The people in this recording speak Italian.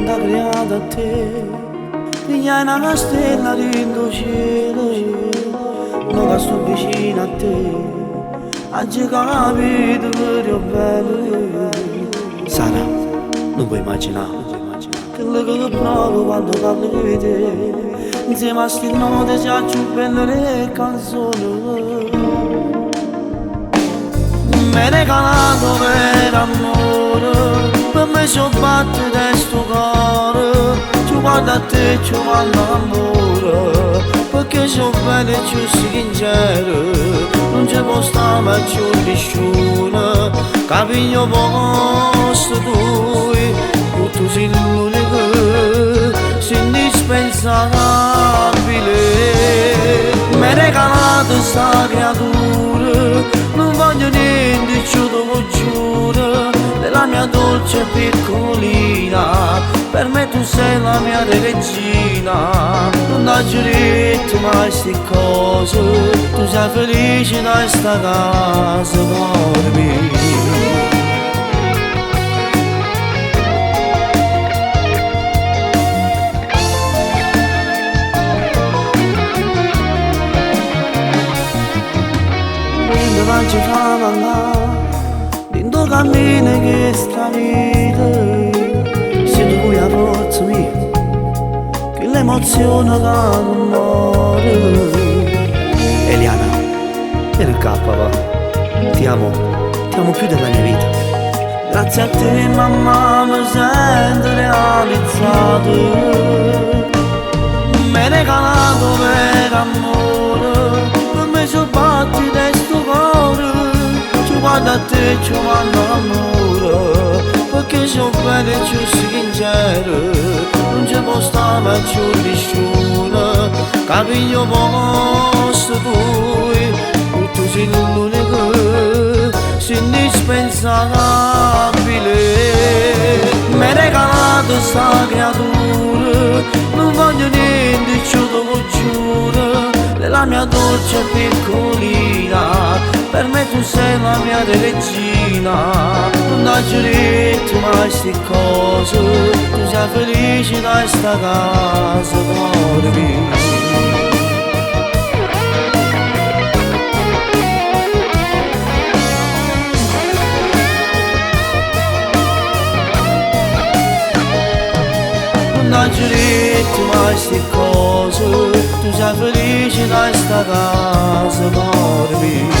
mondo creato a te, piglia una stella dentro cielo, non che sto vicino a te, oggi capito che ti ho bello. Sara, non puoi immaginare quello che provo quando parlo di te, insieme a sti note già più belle le canzoni. Mi regalato per amore, per me ci batte da sto cuore, ci guarda a te, ci guarda l'amore, perché ci bene e ci sincero, non ci può stare mai più nessuno, capiglio posto tu sei l'unico, sei indispensabile. Mi regalato sta creatura, non voglio niente, ci lo giuro, della mia dolce piccolina, per me tu sei la mia regina, non ho giurito mai sti cose, tu sei felice da sta casa per me. Non ci fanno andare dentro cammino che sta vita, se tu vuoi la forza mia, che l'emozione che non muore. Eliana, vieni qua papà, ti amo più della mia vita. Grazie a te mamma mi sento realizzato, mi hai regalato per amore, per me ci batti da sto cuore, ci guarda a te, ci guarda l'amore, perché ci bene e ci sincero, non ci può stare mai più nessuno, capiglio posto tu sei l'unico, sei indispensabile. Mi hai regalato sta creatura, non voglio niente, ci lo giuro, della mia dolce piccolina, per me tu sei la mia regina, non ho giurito mai sti cose, tu sei felice da sta casa per me. Non ho giurito mai sti cose, tu sei felice da sta casa per me.